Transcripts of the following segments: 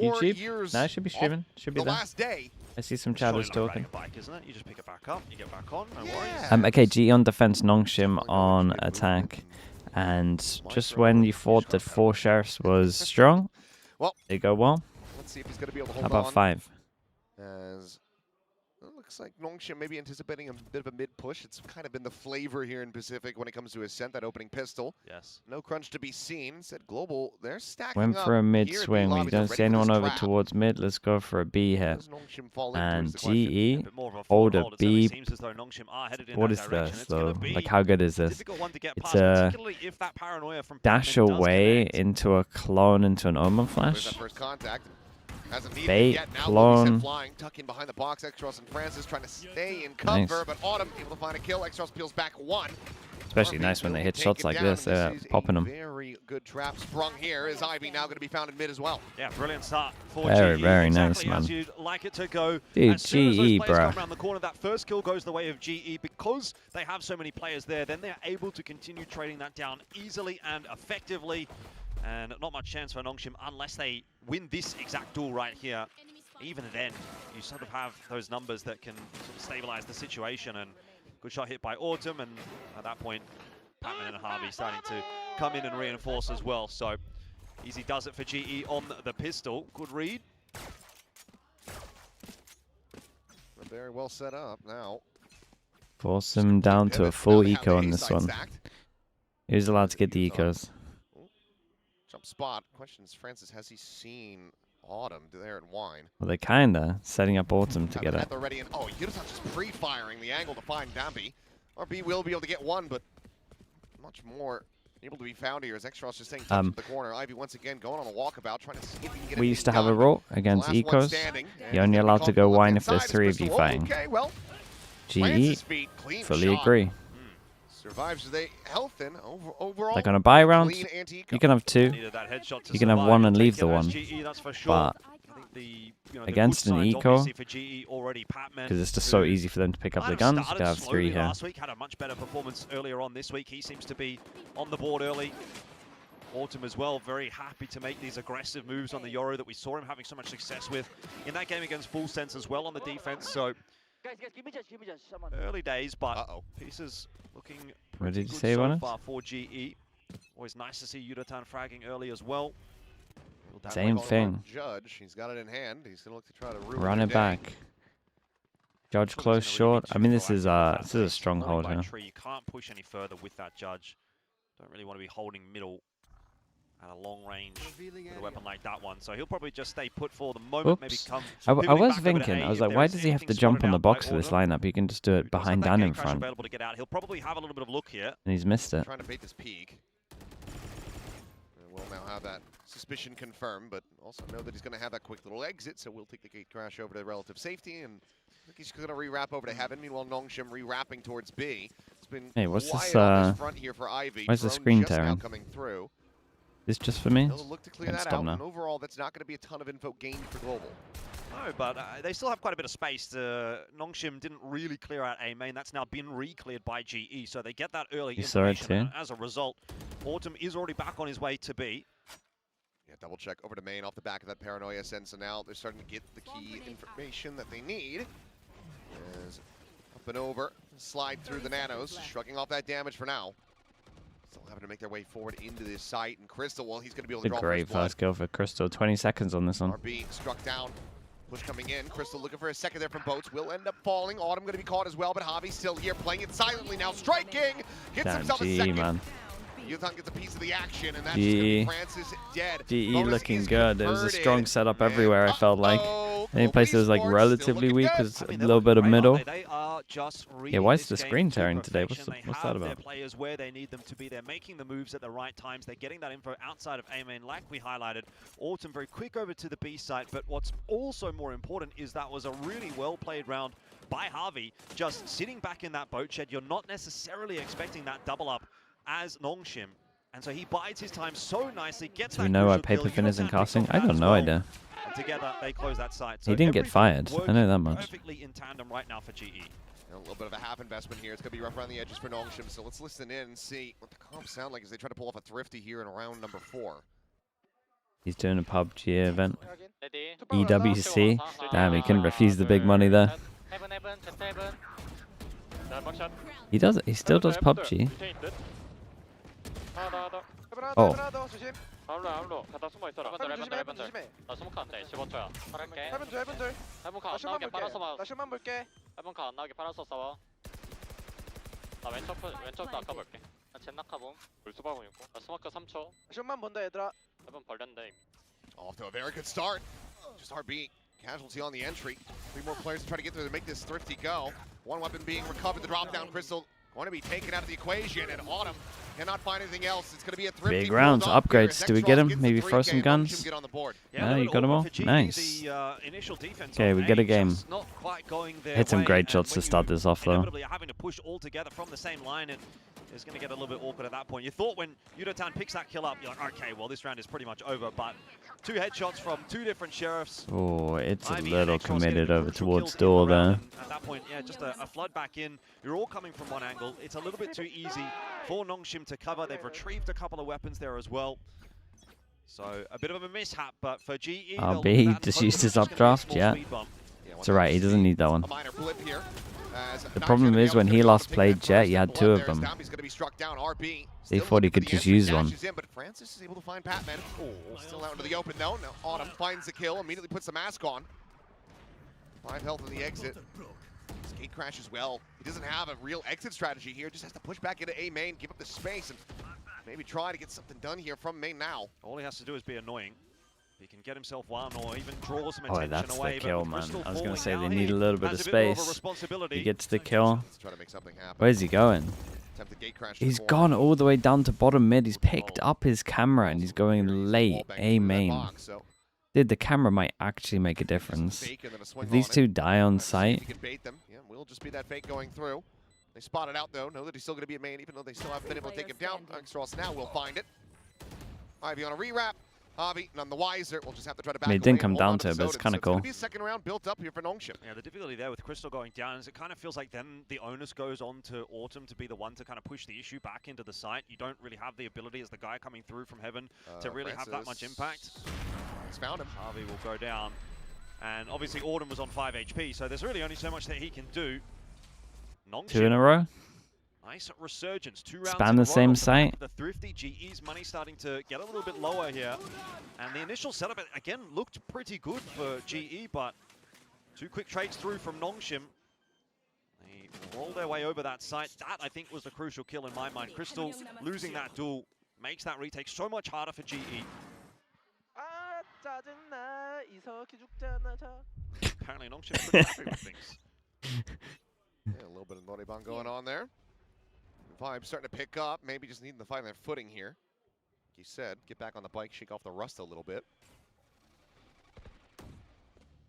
YouTube? No, it should be streaming. Should be the there. last day. I see some chatters talking. Bike, isn't it? You just pick it back up, you get back on, no Yeah. worries. Okay, GE on defense, Nongshim on attack. And just when you thought that 4 sheriffs was strong, well, they go well. Let's see if he's going to be able to hold How about on. 5? As it looks like Nongshim maybe anticipating a bit of a mid-push. It's kind of been the flavor here in Pacific when it comes to Ascent, that opening pistol. Yes. No crunch to be seen. Said Global, they're stacking Went up for a mid here at swing. B We lobby. don't They're see ready for anyone this over trap. towards mid. Let's go for a B here. Does Nongshim fall into And is the question. GE, A bit more of a hold a foothold. It certainly B. seems as though Nongshim are headed in What that is direction. this It's gonna though? be Like, how good is a this? difficult one to get It's past, a particularly if that paranoia from dash Batman does away connect. into a clone into an Omen There's flash. that first contact. Hasn't needed Bait, it yet. Now clone. Logan flying, tuck in behind the box. Extros and Francis trying to stay in cover, Nice. but Autumn able to find a kill. Extros peels back 1. Especially RB nice when they will hit take shots it like down, this. and They're is popping a them. Very good trap sprung here. Is Ivy now going to be found in mid as well? Yeah, brilliant start for Very, GE. very Exactly nice, as man. you'd like it to go. Dude, As soon as those GE, players bruh. come around the corner, that first kill goes the way of GE because they have so many players there. Then they're able to continue trading that down easily and effectively. And not much chance for Nongshim unless they win this exact duel right here. Even then, you sort of have those numbers that can sort of stabilize the situation. And good shot hit by Autumn, and at that point, Patman and Harvey starting to come in and reinforce as well. So Easy does it for GE on the pistol. Good read. Very well set up now. Force him down to a full eco on this one. He was allowed to get the ecos. Jump spot. Questions, Francis, has he seen Autumn there at Wine? Well, they're kinda setting up Autumn to get it. Ready and, oh, Yuta just pre-firing the angle to find Dambi. RB will be able to get one, but much more able to be found here as Extros just staying touch at the corner. Ivy once again going on a walkabout, trying to see if he can get We used to have a rule against ecos. You're only allowed to go wine if there's 3 of you fighting. Okay, well, GE, fully agree. Survives the health and overall. Like on a buy round, you can have 2. You can have 1 and leave the 1. But against an eco, because it's just so easy for them to pick up the guns, you can have 3 here. Last week had a much better performance earlier on this week. He seems to be on the board early. Autumn as well, very happy to make these aggressive moves on the Yoru that we saw him having so much success with in that game against Full Sense as well on the defense. So Guys, give me just someone. early days, but pieces looking What did you good say so about it? far for GE. Always nice to see Yudatan fragging early as well. Same thing. Judge, he's got it in hand. He's gonna look to try to Run it back. Judge close short. I mean, this is a stronghold here. You can't push any further with that Judge. Don't really want to be holding middle at a long range with a weapon like that one. So he'll probably just stay put for the moment. Maybe come. I was thinking, I was like, why does he have to jump on the box for this lineup? He can just do it behind Dan in front. Available to get out. He'll probably have a little bit of look here. And he's missed it. Trying to bait this peak. And we'll now have that suspicion confirmed, but also know that he's going to have that quick little exit, so we'll take the gate crash over to relative safety, and I think he's going to re-wrap over to Heaven. Meanwhile, Nongshim re-wrapping towards B. It's been what's quiet this, on this front here for Ivy. where's the Drone screen just now tearing? coming through. This just for me? They'll look to clear that out, and overall, that's not going to be a ton of info gained for Global. No, but they still have quite a bit of space. Nongshim didn't really clear out A main. That's now been re-cleared by GE, so they get that early information. And as a result, Autumn is already back on his way to B. Yeah, double check over to main off the back of that paranoia sense, so now they're starting to get the key information that they need. As up and over, slide through the nanos, shrugging off that damage for now. Still having to make their way forward into this site, and Crystal, well, he's going to be able to draw great first kill for Crystal. 20 seconds on this one. RB struck down. Push coming in. Crystal looking for a second there from Boats. Will end up falling. Autumn going to be caught as well, but Javi's still here playing it silently now. Striking! Gets himself a second. Man. Yutan gets a piece of the action, and that's Francis dead. GE looking good. There was a strong setup everywhere, I felt like. Any place that was like relatively weak was a little bit of middle. Yeah, why is the screen tearing today? What's that about? Players where they need them to be. They're making the moves at the right times. They're getting that info outside of A main, like we highlighted. Autumn very quick over to the B site, but what's also more important is that was a really well played round by Harvey, just sitting back in that boat shed. You're not necessarily expecting that double up as Nongshim. And so he bides his time so nicely, gets Do we know why Paperfin isn't casting? I got no idea. And together they close that site. So he didn't get fired. I know that much. Perfectly in tandem right now for GE. A little bit of a half investment here. It's going to be rough around the edges for Nongshim. So let's listen in and see what the comps sound like as they try to pull off a thrifty here in round number 4. He's doing a PUBG event. EWC. Damn, he couldn't refuse the big money there. He does. He still does PUBG. Oh. 아울로 가다 숨어 있어라. 해븐들. 나 스모크 안 돼. 15초야. 빠를게. 해븐들. 해븐카 안 나오게 빨아서 나 슛만 볼게. 해븐카 안 나오게 빨아서 싸워. 나 왼쪽도 아까 볼게. 나 젠나카 봄. 물수방울 있고. 나 스모크 3초. 슛만 본다 얘들아. 해븐 벌렸는데. Off to a very good start. Just RB. Casualty on the entry. 3 more players to try to get through to make this thrifty go. One weapon being recovered. The drop down crystal going to be taken out of the equation, and Autumn cannot find anything else. It's going to be a thrifty. Big rounds, upgrades. Do we get him? Maybe throw some guns? Yeah, you got them all? Nice. Okay, we get a game. Hit some great shots to start this off, though. Having to push all together from the same line, and it's going to get a little bit awkward at that point. You thought when Yudotan picks that kill up, you're like, okay, well, this round is pretty much over, but 2 headshots from 2 different sheriffs. Oh, it's a little committed over towards door there. At that point, yeah, just a flood back in. You're all coming from one angle. It's a little bit too easy for Nongshim to cover. They've retrieved a couple of weapons there as well. So a bit of a mishap, but for GE, RB just used his updraft, yeah. It's alright, he doesn't need that one. The problem is when he last played Jet, he had 2 of them. They thought he could just use one. But Francis is able to find Patman. Still out into the open though. Now Autumn finds the kill, immediately puts the mask on. 5 health in the exit. Skate crash as well. He doesn't have a real exit strategy here. Just has to push back into A main, give up the space, and maybe try to get something done here from main now. All he has to do is be annoying. He can get himself one or even draw some attention that's away. The kill, man. I was going to say they need a a little bit of space. He gets the kill. Where's he going? He's gone all the way down to bottom mid. He's picked up his camera and he's going late A main. Dude, the camera might actually make a difference. If these 2 die on site. Will just be that fake going through. They spot it out though. Know that he's still going to be a main, even though they still haven't been able to take him down. Extros now will find it. Ivy on a rewrap. Avi, none the wiser. We'll just have to try to back. I mean, it didn't come down to it, but it's kind of cool. It's going to be a second round built up here for Nongshim. Yeah, the difficulty there with Crystal going down is it kind of feels like then the onus goes on to Autumn to be the one to kind of push the issue back into the site. You don't really have the ability as the guy coming through from heaven to really have that much impact. He's found him. Harvey will go down. And obviously Autumn was on 5 HP, so there's really only so much that he can do. Nongshim, 2 in a row. Nice resurgence. 2 rounds Span the same site. The thrifty GE's money starting to get a little bit lower here. And the initial setup, again, looked pretty good for GE, but 2 quick trades through from Nongshim. They roll their way over that site. That, I think, was the crucial kill in my mind. Crystal losing that duel makes that retake so much harder for GE. Apparently Nongshim's pretty happy with things. Yeah, a little bit of Moribang going on there. Vibe starting to pick up, maybe just needing to find their footing here. Like you said, get back on the bike, shake off the rust a little bit.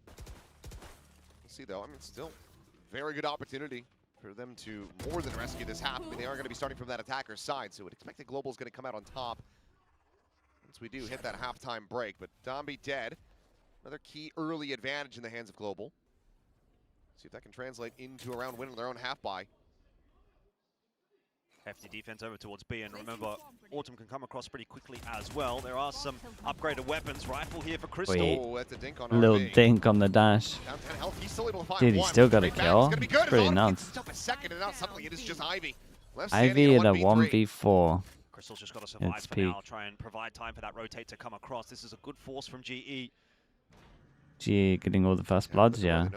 We'll see though, I mean, still very good opportunity for them to more than rescue this half. I mean, they are going to be starting from that attacker's side, so we'd expect the Global's going to come out on top once we do hit that halftime break. But Domby dead, another key early advantage in the hands of Global. See if that can translate into a round win on their own half buy. Hefty defense over towards B, and remember, Autumn can come across pretty quickly as well. There are some upgraded weapons. Rifle here for Crystal. Oh, that's a dink on little RB. dink on the dash. Down 10 health. He's still able to find Dude, he's still got a kill. Pretty nuts. A second, and now suddenly it is just Ivy. Ivy in a 1v4. Crystal's just got to survive It's for peak. now. Try and provide time for that rotate to come across. This is a good force from GE. GE getting all the first bloods, yeah.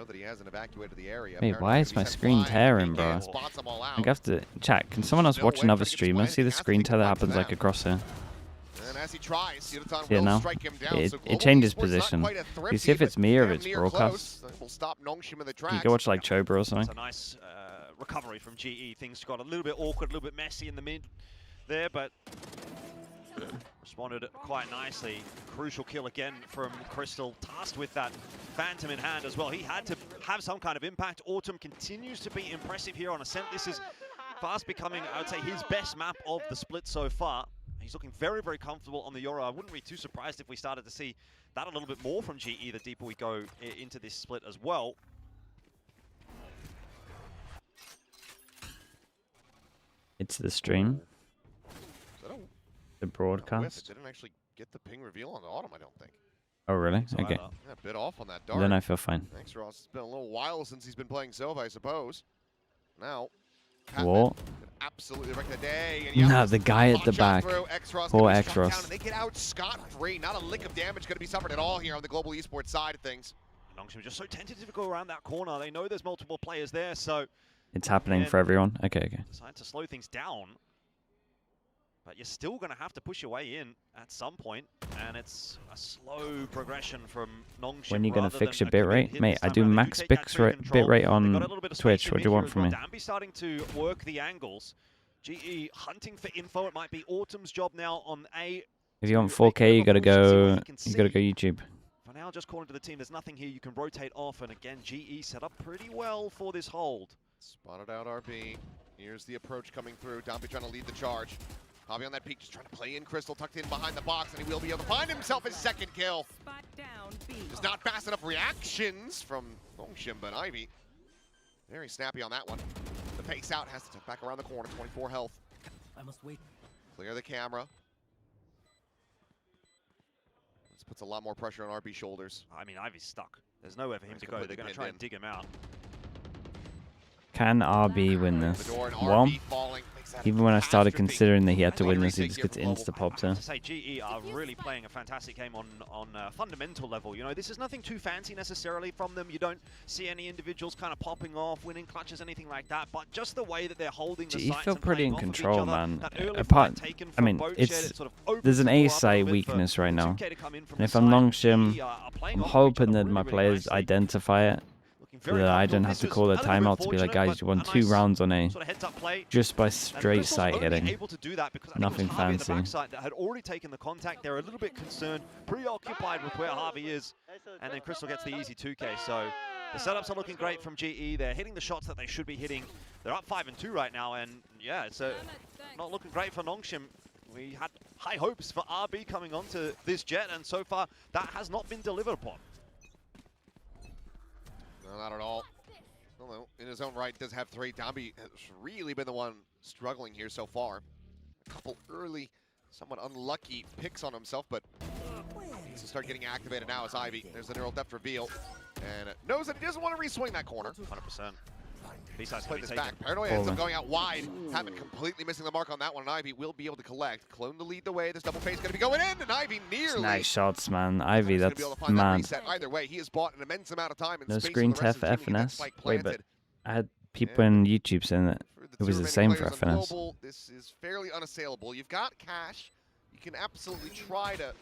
Wait, why is my screen tearing, bro? I have to chat. Can someone else watch another streamer? See the screen tear that happens like across here. See it now? It changes position. You see if it's me or if it's broadcast. You go watch like Choba or something. It's a nice recovery from GE. Things got a little bit awkward, a little bit messy in the mid there, but responded quite nicely. Crucial kill again from Crystal, tasked with that Phantom in hand as well. He had to have some kind of impact. Autumn continues to be impressive here on Ascent. This is fast becoming, I would say, his best map of the split so far. He's looking very, very comfortable on the Euro. I wouldn't be too surprised if we started to see that a little bit more from GE the deeper we go into this split as well. It's the stream. The broadcast. Didn't actually get the ping reveal on the Autumn, I don't think. Oh, really? Okay. Yeah, a bit off on that dart. Then I feel fine. Thanks, Ross. It's been a little while since he's been playing Sova, I suppose. Now, Whoa. absolutely wreck the day. And Nah, the guy at the back. Poor X-Ross. They get out scot-free. Not a lick of damage going to be suffered at all here on the global esports side of things. Nongshim just so tentative to go around that corner. They know there's multiple players there, so... It's happening for everyone? Okay. Decide to slow things down. But you're still going to have to push your way in at some point, and it's a slow progression from Nongshim. When are you going to fix your bitrate? Mate, I do max bitrate on Twitch. What do you want from me? Danby starting to work the angles. GE hunting for info. It might be Autumn's job now on A. If you want 4K, you got to go YouTube. For now, just calling to the team, there's nothing here you can rotate off, and again, GE set up pretty well for this hold. Spotted out RB. Here's the approach coming through. Danby trying to lead the charge. Javi on that peak, just trying to play in. Crystal tucked in behind the box, and he will be able to find himself his second kill. Just not fast enough reactions from Nongshim, but Ivy very snappy on that one. The pace out, has to tuck back around the corner, 24 health. I must wait. Clear the camera. This puts a lot more pressure on RB's shoulders. I mean, Ivy's stuck. There's nowhere for him to go. They're going to try and dig him out. Can RB win this? Well, even when I started considering that he had to win this, he just gets insta-popped. I have to say, GE are really playing a fantastic game on a fundamental level. You know, this is nothing too fancy necessarily from them. You don't see any individuals kind of popping off, winning clutches, anything like that. But just the way that they're holding the sights feel and pretty playing in off control, of each other, man. that early Apart, fight taken I from mean, both it's shed, it sort of there's an opens A the door up a side little bit weakness right now. 2K to come in from And if the I'm side. Nongshim, GE are I'm playing off of each hoping other that my really players nicely. identify it, so that I don't have to call a timeout to be like, guys, you won 2 rounds on A, just by straight sight hitting. Nothing fancy. That had already taken the contact. They're a little bit concerned, preoccupied with where Harvey is, and then Crystal gets the easy 2K. So the setups are looking great from GE. They're hitting the shots that they should be hitting. They're up 5-2 right now, and yeah, it's not looking great for Nongshim. We had high hopes for RB coming onto this jet, and so far that has not been delivered upon. No, not at all. Although, in his own right, does have 3. Danby has really been the one struggling here so far. A couple early, somewhat unlucky picks on himself, but needs to start getting activated now as Ivy. There's the neural depth reveal, and knows that he doesn't want to re-swing that corner. 100%. Play this back. Paranoia ends up going out wide. Haven't completely missing the mark on that one, and Ivy will be able to collect. Clone to lead the way. This double phase going to be going in, and Ivy nearly. Nice shots, man. Ivy, that's mad. Either way, he has bought an immense amount of time and No space screen for the rest to of the team to get that FNS. spike Wait, but planted. I had people in YouTube saying that it was the same for FNS. Global, this is fairly unassailable. You've got cash. You can absolutely try to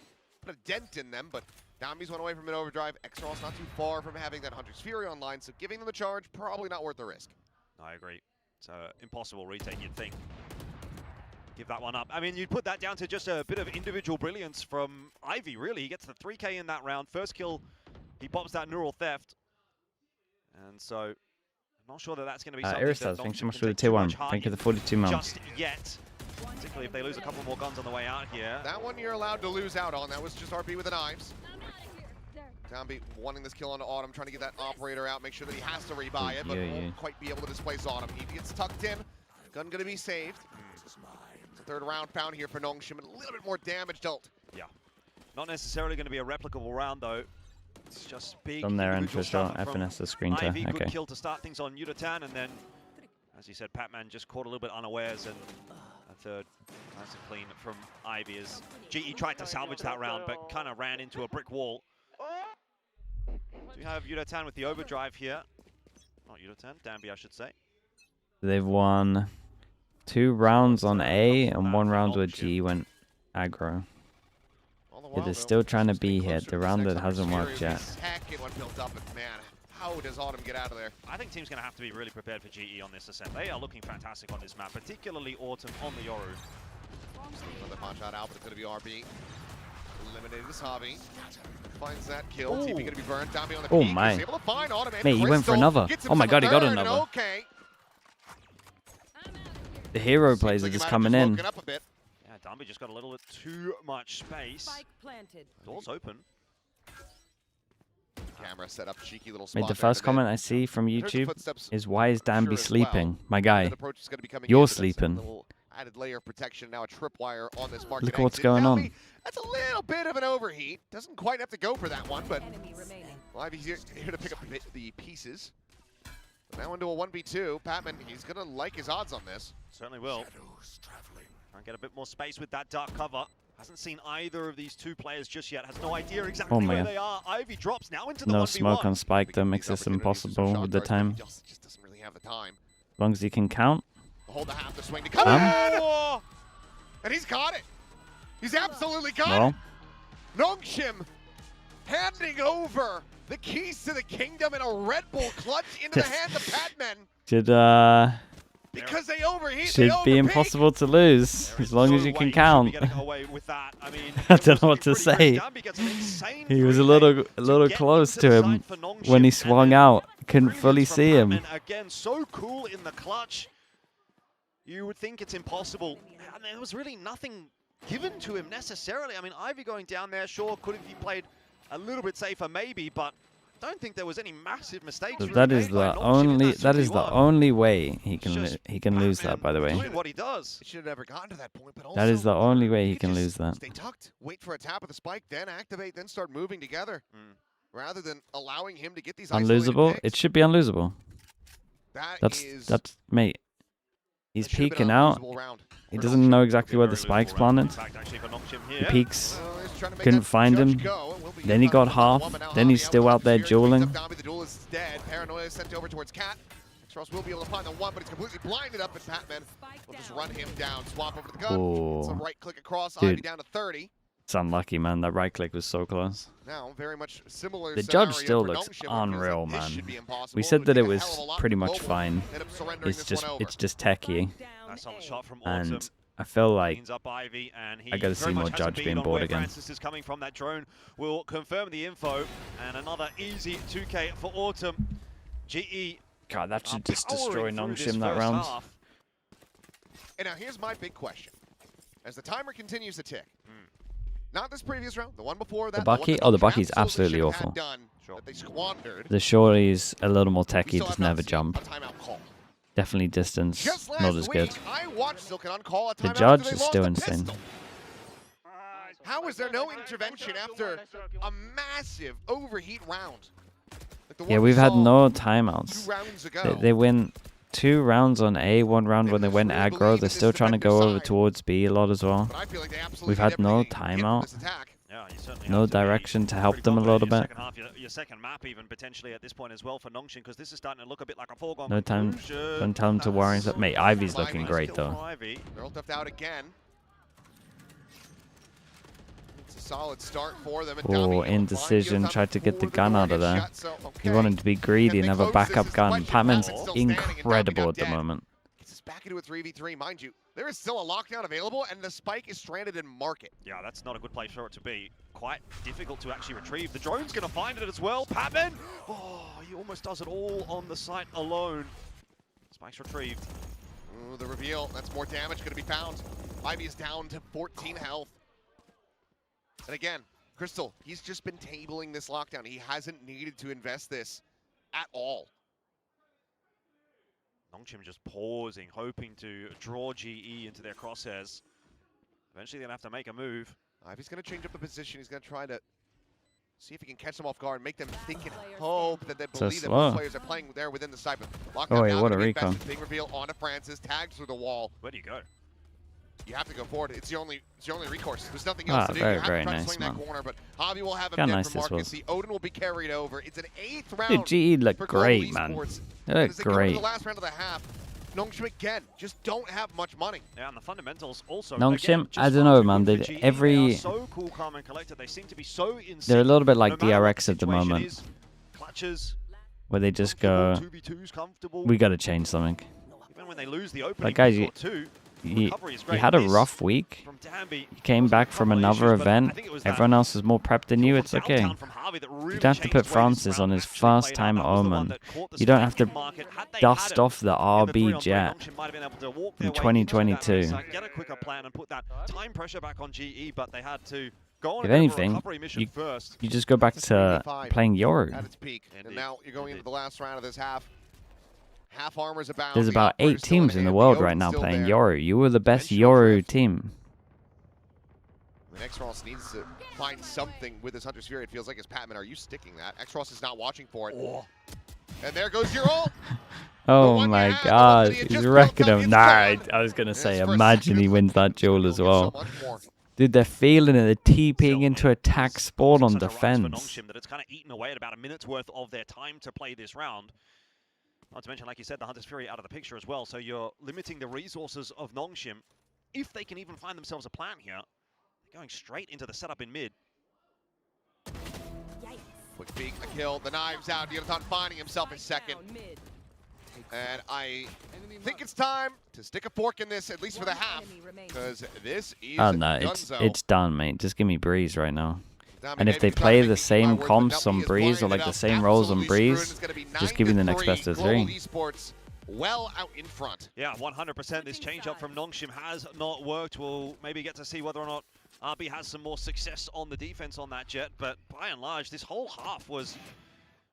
put a dent in them, but Danby's went away from an overdrive. X-Ross not too far from having that Hunter's Fury online, so giving them the charge, probably not worth the risk. I agree. It's an impossible retake, you'd think. Give that one up. I mean, you'd put that down to just a bit of individual brilliance from Ivy, really. He gets the 3K in that round. First kill, he pops that neural theft. And so, I'm not sure that that's going to be something Aristas, that thanks so Nongshim much can for the take tier too 1. much heart Thank you for in the 42 months. just yet. Particularly if they lose a couple more guns on the way out here. That one you're allowed to lose out on. That was just RB with the knives. Danby wanting this kill onto Autumn, trying to get that operator out, make sure that he has to rebuy it, but won't quite be able to displace Autumn. He gets tucked in. Gun going to be saved. It's a 3rd round found here for Nongshim, and a little bit more damage dealt. Yeah. Not necessarily going to be a replicable round, though. It's just big. On their end for sure. FNS the screen to. Ivy, Okay. good kill to start things on Yutatan, and then, as you said, Patman just caught a little bit unawares, and a 3rd nice and clean from Ivy as GE tried to salvage that round, but kind of ran into a brick wall. Do we have Yutatan with the overdrive here? Not Yutatan, Danby, I should say. They've won 2 rounds on A and 1 round where GE went aggro. It is still trying to be hit. The round that hasn't worked yet. How does Autumn get out of there? I think team's going to have to be really prepared for GE on this Ascent. They are looking fantastic on this map, particularly Autumn on the Yoru. Another pot shot out, but it's going to be RB. Eliminated this hobby. Finds that kill. TP going to be burned. Danby on the peak. My. He's able to find Autumn. Mate, he went for another. Oh my god, he got another. Okay. The hero plays are just coming in. Yeah, Danby just got a little bit too much space. Doors open. Camera set up, cheeky little spot. Mate, the first comment I see from YouTube is, why is Danby sleeping? My guy, you're sleeping. Added layer of protection, now a tripwire on this market. Look at what's exit. going Now, on. That's a little bit of an overheat. Doesn't quite have to go for that one, but Ivy's here to pick up the pieces. But now into a 1v2. Patman, he's going to like his odds on this. Certainly will. Try and get a bit more space with that dark cover. Hasn't seen either of these two players just yet. Has no idea exactly where they are. Ivy drops now into the 1v1. No smoke on Spike though makes this impossible with the time. Just doesn't really have the time. As long as he can count. Hold the half the swing to come in! And he's got it. He's absolutely got it. Nongshim handing over the keys to the kingdom in a Red Bull clutch into the hands of Patman. Because they overheat, should be impossible to lose as long as you can count. I don't know what to say. He was a little close to him when he swung out. Couldn't fully see him. Again, so cool in the clutch. You would think it's impossible. And there was really nothing given to him necessarily. I mean, Ivy going down there, sure, could have he played a little bit safer maybe, but I don't think there was any massive mistakes. So that is the only way he can lose that, by the way. What he does. It should have never gotten to that point, but also that is the only way he can lose that. Stay tucked, wait for a tap of the spike, then activate, then start moving together. Rather than allowing him to get these unlosable. It should be unlosable. That's mate. He's peeking out. He doesn't know exactly where the spike's planted. He peeks, couldn't find him. Then he got half. Then he's still out there dueling. Paranoia sent over towards Cat. Ross will be able to find the one, but he's completely blinded up, and Patman will just run him down. Swap over to the gun. Some right click across. Ivy down to 30. It's unlucky, man. That right click was so close. Now, very much similar. The judge still looks unreal, man. We said that it was pretty much fine. It's just techie. And I feel like I gotta see more judge being bored again. Francis is coming from that drone. We'll confirm the info, and another easy 2K for Autumn. GE. God, that should just destroy Nongshim that round. And now here's my big question: as the timer continues to tick. Not this previous round, the one before that. The Bucky? Oh, the Bucky's absolutely awful. The Shorty's a little more techie, just never jump. Definitely distance, not as good. The Judge is still insane. How is there no intervention after a massive overheat round? Yeah, we've had no timeouts. They win 2 rounds on A, 1 round when they went aggro. They're still trying to go over towards B a lot as well. We've had no timeout. No direction to help them a little bit. Your second map even potentially at this point as well for Nongshim, because this is starting to look a bit like a foregone no time. Don't tell them to worry. Mate, Ivy's looking great though. Out again. It's a solid start for them. Oh, indecision. Tried to get the gun out of there. He wanted to be greedy and have a backup gun. Patman's incredible at the moment. Back into a 3v3, mind you. There is still a lockdown available, and the spike is stranded in market. Yeah, that's not a good place for it to be. Quite difficult to actually retrieve. The drone's going to find it as well. Patman! Oh, he almost does it all on the site alone. Spike's retrieved. Ooh, the reveal. That's more damage going to be found. Ivy is down to 14 health. And again, Crystal, he's just been tabling this lockdown. He hasn't needed to invest this at all. Nongshim just pausing, hoping to draw GE into their crosshairs. Eventually they're going to have to make a move. Ivy's going to change up the position. He's going to try to see if he can catch them off guard, make them think and hope that they believe that both players are playing there within the site. Oh wait, what a recon. Big reveal onto Francis, tags through the wall. Where do you go? You have to go forward. It's the only recourse. There's nothing else to do. You have to try to swing that corner, but Javi will have him dead for Marcus. The Odin will be carried over. It's an 8th round. Dude, GE looked great, man. They looked great. The last round of the half. Nongshim again just don't have much money. Yeah, and the fundamentals also. Nongshim, I don't know, man. They so cool, calm, and collected. They seem to be so insane. They're a little bit like DRX at the moment, where they just go, we got to change something. Even when they lose the opening, like guys, you had a rough week. You came back from another event. Everyone else is more prepped than you. It's okay. You don't have to put Francis on his first time at Omen. You don't have to dust off the RB jet in 2022. If anything, you just go back to playing Yoru. At its peak. And now you're going into the last round of this half. Half armor's about. There's about 8 teams in the world right now playing Yoru. You were the best Yoru team. X-Ross needs to find something with his Hunter's Fury. It feels like his Patman. Are you sticking that? X-Ross is not watching for it. Oh. And there goes your ult. Oh my god, he's wrecking him. Nah, I was going to say, imagine he wins that duel as well. Dude, they're feeling it. They're TPing into attack spawn on defense. Nongshim that it's kind of eaten away at about a minute's worth of their time to play this round. Not to mention, like you said, the Hunter's Fury out of the picture as well. So you're limiting the resources of Nongshim. If they can even find themselves a plan here, they're going straight into the setup in mid. Quick peek, the kill, the knives out. Yonatan finding himself in second. And I think it's time to stick a fork in this, at least for the half, because this is no, it's done, mate. Just give me Breeze right now. And if they play the same comps on Breeze or like the same roles on Breeze, just give me the next best of 3. Well out in front. Yeah, 100%. This change up from Nongshim has not worked. We'll maybe get to see whether or not RB has some more success on the defense on that Jet. But by and large, this whole half was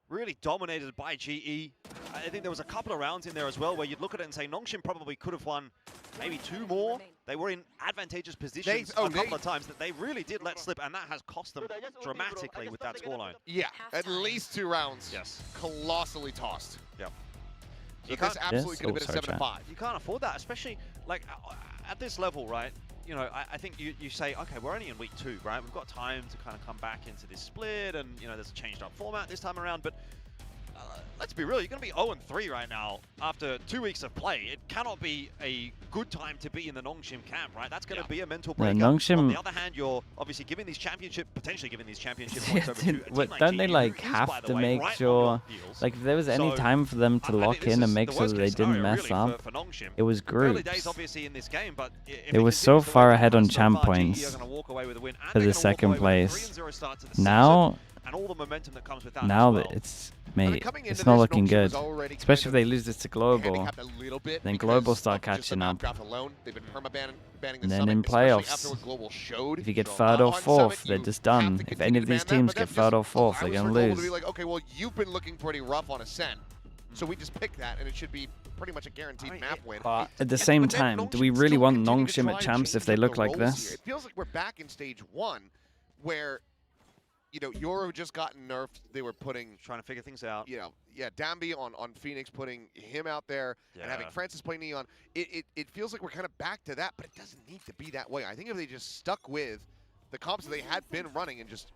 really dominated by GE. I think there was a couple of rounds in there as well where you'd look at it and say Nongshim probably could have won maybe 2 more. They were in advantageous positions a couple of times that they really did let slip, and that has cost them dramatically with that scoreline. Yeah, at least 2 rounds. Yes. Colossally tossed. Yep. So this absolutely could have been a 7-5. You can't afford that, especially like at this level, right? You know, I think you say, okay, we're only in week 2, right? We've got time to kind of come back into this split, and you know, there's a changed up format this time around. But let's be real, you're going to be 0-3 right now after 2 weeks of play. It cannot be a good time to be in the Nongshim camp, right? That's going to be a mental breakup. Nongshim, on the other hand, you're obviously giving these potentially giving these championship points over to don't they like have to make sure, like if there was any time for them to lock in and make sure that they didn't mess up, it was groups. It was so far ahead on champ points for the second place. Now it's, mate, it's not looking good. Especially if they lose this to Global. Then Global start catching up. And then in playoffs, if you get 3rd or 4th, they're just done. If any of these teams get 3rd or 4th, they're going to lose. Like, okay, well, you've been looking pretty rough on Ascent, so we just pick that, and it should be pretty much a guaranteed map win. At the same time, do we really want Nongshim at champs if they look like this? It feels like we're back in stage 1, where, you know, Yoru just got nerfed. They were trying to figure things out. You know, yeah, Dambi on Phoenix, putting him out there and having Francis play Neon. It feels like we're kind of back to that, but it doesn't need to be that way. I think if they just stuck with the comps that they had been running and just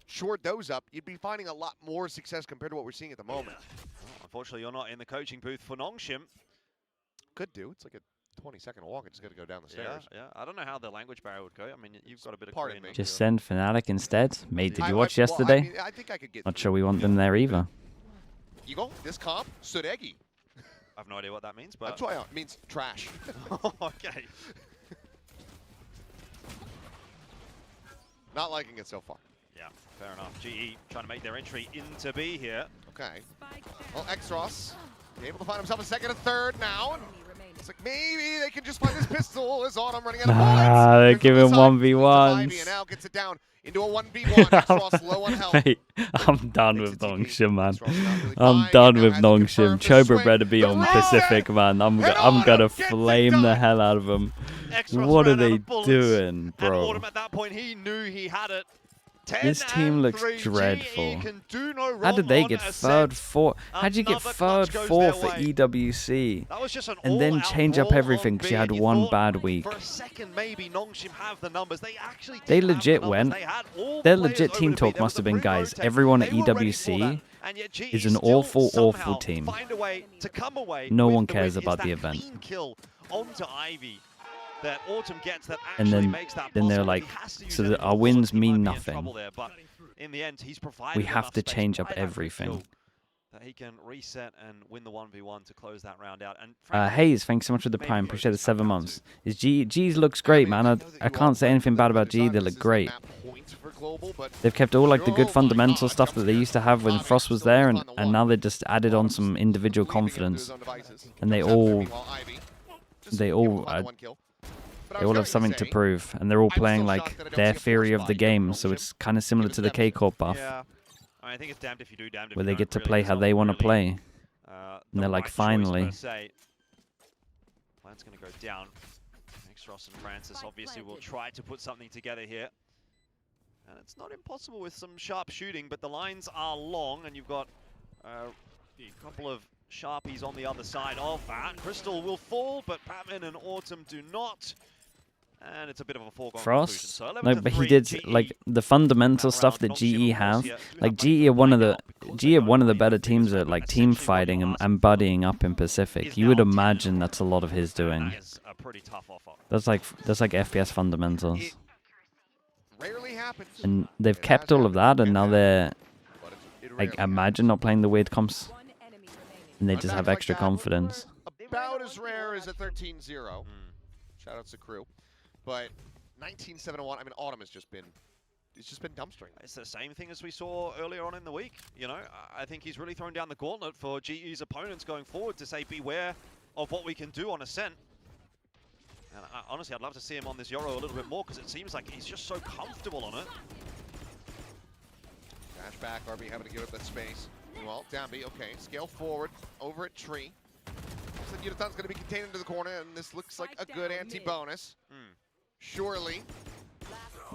shored those up, you'd be finding a lot more success compared to what we're seeing at the moment. Well, unfortunately, you're not in the coaching booth for Nongshim. Could do. It's like a 20-second walk. It's got to go down the stairs. Yeah. I don't know how the language barrier would go. I mean, you've got a bit of Pardon me. Just send Fnatic instead. Mate, did you watch yesterday? I mean, I think I could get Not sure we want them there either. Eagle, this comp, Sudegi. I have no idea what that means, but that's why it means trash. Okay. Not liking it so far. Yeah, fair enough. GE trying to make their entry into B here. Okay. Well, X-Ross able to find himself a 2nd and 3rd now. It's like maybe they can just find this pistol. Is on. I'm running out of bullets. They're giving 1v1s. And now gets it down into a 1v1. X-Ross low on health. Mate, I'm done with Nongshim, man. I'm done with Nongshim. Choba better be on Pacific, man. I'm gonna flame the hell out of them. What are they doing, bro? And at that point, he knew he had it. This team looks dreadful. How did they get 3rd, 4th? How'd you get 3rd, 4th for EWC? And then change up everything because you had one bad week. For a second, maybe Nongshim have the numbers. They legit went. Their legit team talk must have been, guys, everyone at EWC is an awful, awful team. No one cares about the event. That Autumn gets that and then they're like, so that our wins mean nothing. In the end, he's provided we have to change up everything. That he can reset and win the 1v1 to close that round out. And Hayes, thanks so much for the Prime. Appreciate the 7 months. G's looks great, man. I can't say anything bad about G. They look great. They've kept all like the good fundamental stuff that they used to have when Frost was there, and now they just added on some individual confidence, and they all have something to prove, and they're all playing like their theory of the game, so it's kind of similar to the K-Corp buff, yeah. I think it's damned if you do, damned if where you they don't, get to really. play how they want to play. And they're like, right finally. choice, per se. Plan's going to go down. Ross and Francis obviously will try to put something together here. And it's not impossible with some sharp shooting, but the lines are long, and you've got a couple of sharpies on the other side of that. Crystal will fall, but Batman and Autumn do not. And it's a bit of a foregone conclusion. Frost? So No, but he 11-3 did GE. like the fundamental stuff that GE have. Like GE are one of the better teams at like team fighting and buddying up in Pacific. You would imagine that's a lot of his doing. That is a pretty tough offer. That's like FPS fundamentals. It rarely happens. And they've kept all of that, and now they're like, imagine not playing the weird comps, and they just have extra confidence. About as rare as a 13-0. Shout out to crew. But 19-7-1, I mean, Autumn has just been, it's just been dumpstering. It's the same thing as we saw earlier on in the week. You know, I think he's really thrown down the gauntlet for GE's opponents going forward to say, beware of what we can do on Ascent. And honestly, I'd love to see him on this Yoro a little bit more, because it seems like he's just so comfortable on it. Dash back, RB having to give up that space. Well, Downbeat, okay, scale forward, over at Tree. So Uniton's going to be contained into the corner, and this looks like a good anti-bonus. Surely.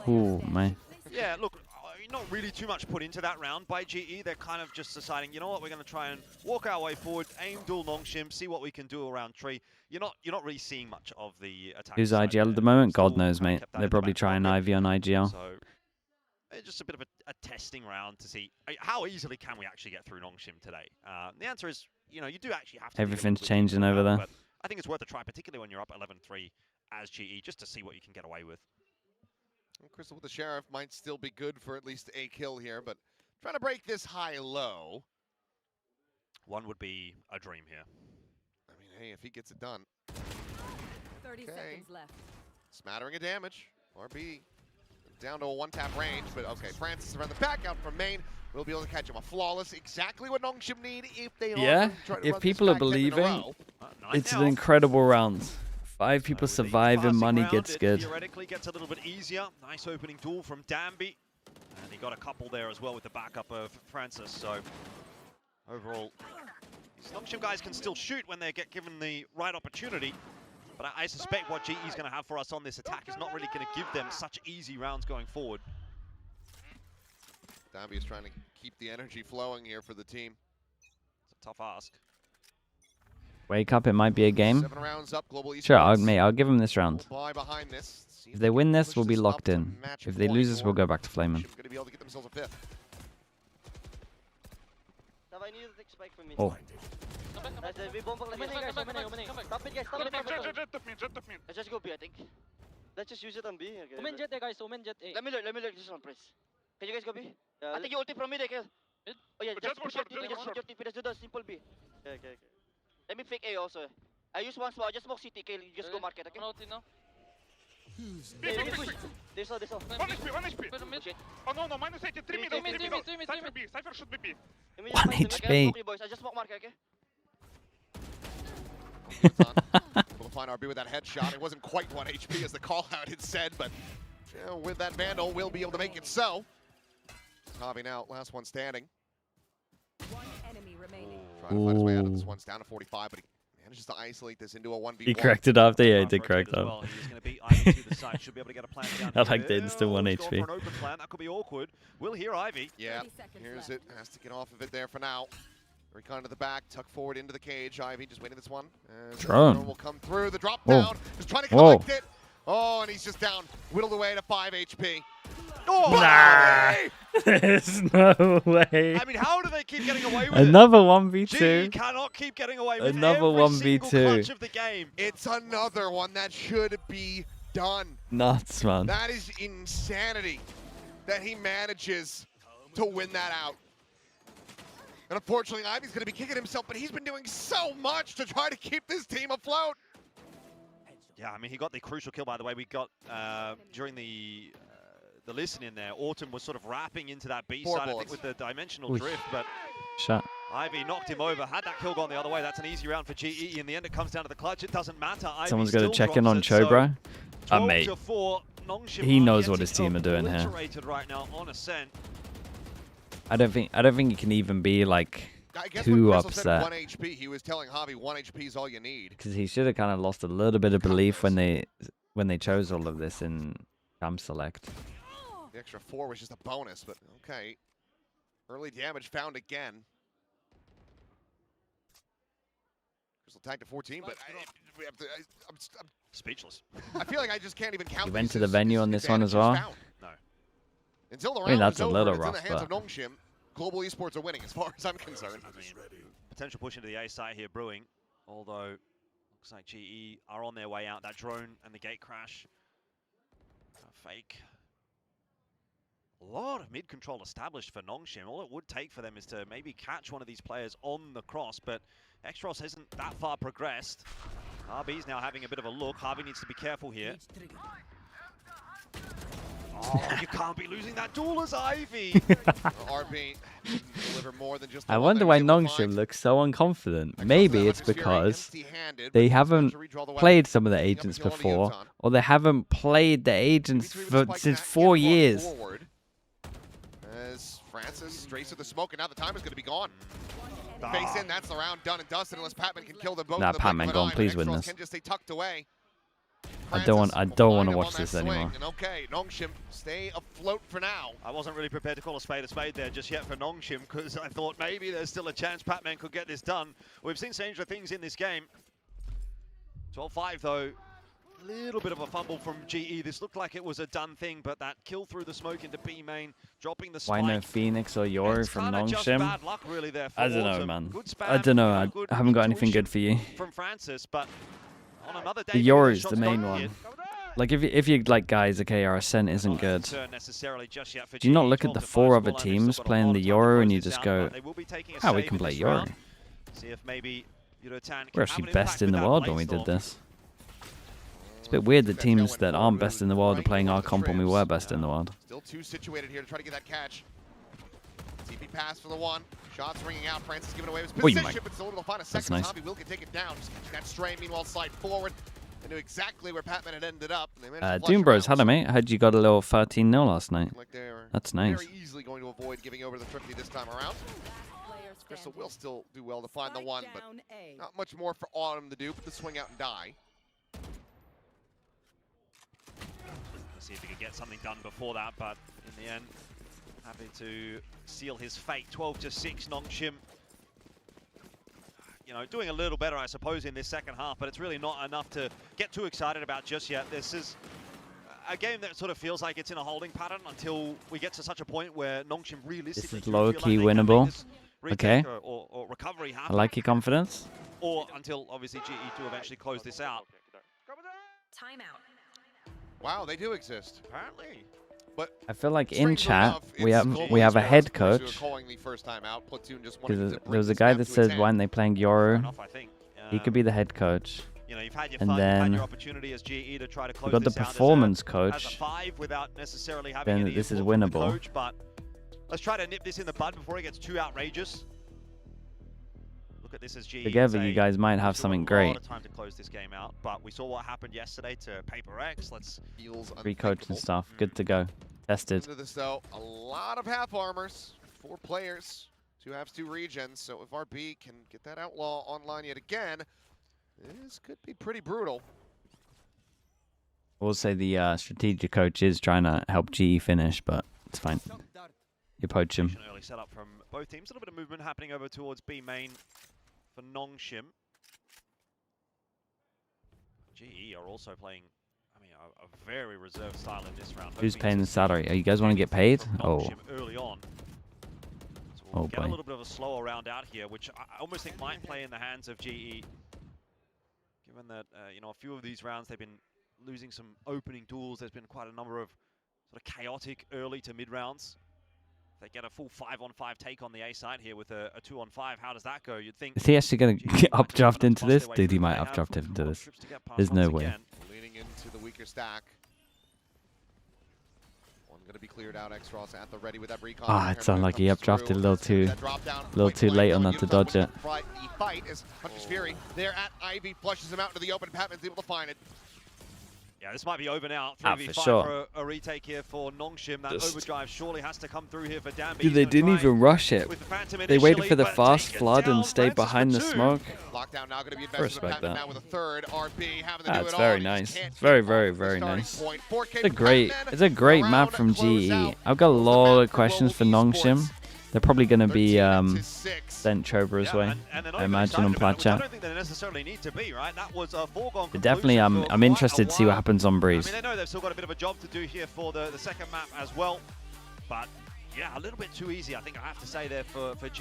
Ooh, man. Yeah, look, not really too much put into that round by GE. They're kind of just deciding, you know what, we're going to try and walk our way forward, aim dual Nongshim, see what we can do around Tree. You're not really seeing much of the attack. Who's IGL at the moment? God knows, mate. They're probably trying Ivy on IGL. So it's just a bit of a testing round to see how easily can we actually get through Nongshim today. The answer is, you know, you do actually have to. Everything's changing over there. But I think it's worth a try, particularly when you're up 11-3 as GE, just to see what you can get away with. Well, Crystal with the Sheriff might still be good for at least a kill here, but trying to break this high-low. One would be a dream here. I mean, hey, if he gets it done. 30 seconds left. Smattering of damage. RB down to a one-tap range, but okay, Francis around the back out from main. We'll be able to catch him. A flawless, exactly what Nongshim need if they are trying to if run people this are back 10 in a believing, row. it's an incredible round. 5 people survive and money gets good. Theoretically gets a little bit easier. Nice opening duel from Danby. And he got a couple there as well with the backup of Francis. So overall, these Nongshim guys can still shoot when they get given the right opportunity. But I suspect what GE is going to have for us on this attack is not really going to give them such easy rounds going forward. Danby is trying to keep the energy flowing here for the team. It's a tough ask. Wake up, it might be a game. 7 rounds up, Global Sure, ESPORTS. I'll give them this round. We'll buy behind this. See If they win this, push we'll be up locked to in. match If they point, lose this, we'll or go back to Flamin'. Nongshim gonna be able to get themselves a 5th. I need to take spike from me. Oh. We bomb back. Stop it, guys. Stop it. Let's just go B, I think. Let's just use it on B. Okay. Omen jet guys, Omen jet A. Let me lurk this one, press. Can you guys go B? I think you ulti from mid, okay? Oh yeah, just push your TP, just shoot your TP, let's do the simple B. Okay. Let me fake A also. I use one spot, just smoke CT, okay? You just go market, okay? This one. 1 HP. Oh no, minus 80, 3 middle. Cypher B, Cypher should be B. 1 HP. Boys, I just smoke market, okay? We'll find RB with that headshot. It wasn't quite 1 HP as the call out had said, but you know, with that Vandal, we'll be able to make it so. Javi now, last one standing. 1 enemy remaining. Trying to find his way out of this one's down to 45, but he manages to isolate this into a 1v1. He corrected after, yeah, he did correct that. Well. He's going to beat Ivy to the side. Should be able to get a plan down. I like the instant 1 He's HP. gone for an open plan. That could be awkward. We'll hear Ivy. Yeah, 30 seconds here's left. it. Has to get off of it there for now. Recon to the back, tuck forward into the cage. Ivy just waiting this one. Drone will come through. The drop Whoa. down. Just trying to collect it. Oh, and he's just down. Whittled away to 5 HP. Oh, Nah. There's no way. I mean, how do they keep getting away with Another it? 1v2. GE cannot keep getting away with Another every 1v2. single clutch of the game. It's another one that should be done. Nuts, man. That is insanity that he manages to win that out. And unfortunately, Ivy's going to be kicking himself, but he's been doing so much to try to keep this team afloat. Yeah, I mean, he got the crucial kill, by the way. We got, during the listening there, Autumn was sort of wrapping into that B side, I think, with the dimensional drift, but Shot. Ivy knocked him over. Had that kill gone the other way, that's an easy round for GE. In the end, it comes down to the clutch. It doesn't matter. Ivy Someone's got to still check in drops on it, Cho, so bro. 12 Mate. to 4. Nongshim He are knows what getting his team are doing here. obliterated right now on Ascent. I don't think he can even be like too upset. 1 HP, he was telling Javi 1 HP is all you need. Because he should have kind of lost a little bit of belief when they chose all of this in Camp Select. The extra 4 was just a bonus, but okay. Early damage found again. Crystal tagged to 14, but I'm speechless. I feel like I just can't even count. He went to the venue on this one as well. No. Until the I mean, round that's is a over, little it's rough, in the hands but of Nongshim. Global esports are winning, as far as I'm concerned. I mean, potential push into the A site here brewing, although looks like GE are on their way out. That drone and the gate crash. Fake. A lot of mid-control established for Nongshim. All it would take for them is to maybe catch one of these players on the cross, but Extros isn't that far progressed. RB's now having a bit of a look. Harvey needs to be careful here. Oh, you can't be losing that duel as Ivy. RB deliver more than just I wonder why Nongshim looks so unconfident. Maybe it's because they haven't played some of the agents before, or they haven't played the agents since 4 years. As Francis strays to the smoke, and now the time is going to be gone. Face in, that's the round done and dusted, unless Patman can kill them both. Nah, Patman, go on, please win this. Can just stay tucked away. I don't want to watch this anymore. And okay, Nongshim stay afloat for now. I wasn't really prepared to call a spade there just yet for Nongshim, because I thought maybe there's still a chance Patman could get this done. We've seen stranger things in this game. 12-5 though. A little bit of a fumble from GE. This looked like it was a done thing, but that kill through the smoke into B main, dropping the spike. Why no Phoenix or Yori from Nongshim? Bad luck really there for I don't know, Autumn. man. Good spam, I don't know. I haven't got anything intuition good for you. from Francis, but on another day, The Yori's the main one. Like if you like guys, okay, our Ascent isn't good. Do you not look at the 4 other teams playing the Yoro and you just go, oh, we can play Yori. We're actually best in the world when we did this. It's a bit weird that teams that aren't best in the world are playing our comp when we were best in the world. Still 2 situated here to try to get that catch. TP pass for the 1. Shots ringing out. Francis giving away his position, but still able to find a second. Nice. Tommy will can take it down. Just catching that stray. Meanwhile, slide forward. They knew exactly where Patman had ended up. Doom Bros had a mate. I heard you got a little 13-0 last night. Like that's nice. Very easily going to avoid giving over the Thrifty this time around. Crystal will still do well to find the 1, but not much more for Autumn to do but to swing out and die. Let's see if he can get something done before that, but in the end, happy to seal his fate. 12-6, Nongshim. You know, doing a little better, I suppose, in this second half, but it's really not enough to get too excited about just yet. This is a game that sort of feels like it's in a holding pattern until we get to such a point where Nongshim realistically this is low-key winnable. Okay. Or recovery happen. I like your confidence. Or until, obviously, GE to eventually close this out. Timeout. Wow, they do exist. Apparently. But I feel like in chat we have a head coach. Because there was a guy that said, why aren't they playing Yoru? He could be the head coach. You know, you've had your and fun, then you've had your opportunity as GE to try to close we've got the performance coach. As a 5 without necessarily having then any this is input from the winnable. coach, but let's try to nip this in the bud before it gets too outrageous. Look at this as GE. Together, you guys might have something great. A lot of time to close this game out, but we saw what happened yesterday to Paper X. Let's Recoach and stuff. Good to go. Tested. Into this though, a lot of half armors, 4 players, 2 halves, 2 regions. So if RB can get that outlaw online yet again, this could be pretty brutal. We'll say the strategic coach is trying to help GE finish, but it's fine. You poach him. Early setup from both teams. A little bit of movement happening over towards B main for Nongshim. GE are also playing, I mean, a very reserved style in this round. Who's paying the salary? Oh, you guys want to get paid? Oh. Early on. So we'll get boy. a little bit of a slower round out here, which I almost think might play in the hands of GE. Given that, you know, a few of these rounds they've been losing some opening duels. There's been quite a number of sort of chaotic early to mid rounds. They get a full 5-on-5 take on the A side here with a 2-on-5. How does that go? You'd think. Is he actually going to get updraft into this? Dude, he might updraft into this. There's no way. Leaning into the weaker stack. One going to be cleared out. X-Ross at the ready with that recon. Ah, it sounded like he updrafted a little too late on that to dodge it. The fight is Hunter's Fury. There at Ivy, flushes him out into the open. Patman's able to find it. Yeah, this might be over now. Ah, 3v5 for sure. for a retake here for Nongshim. That overdrive surely has to come through here for Danby. Dude, they didn't even rush it. They waited for the fast flood and stayed behind the smoke. Lockdown now going to be I respect that. with a third RB having to do That's it very all. nice. Just can't It's very, get very, off the very starting nice. point. 4K It's a great around map from close GE. out. I've got a Was the lot map of for questions for Global Nongshim. Esports. They're probably going to 13 be to 6. sent Chobra's way, and they're not I even imagine, on excited about it, which I Platchat. don't think they necessarily need to be, right? That was a foregone But definitely, conclusion for I'm quite interested a to see what while. happens on Breeze. I mean, they know they've still got a bit of a job to do here for the second map as well. But yeah, a little bit too easy, I think I have to say there for GE.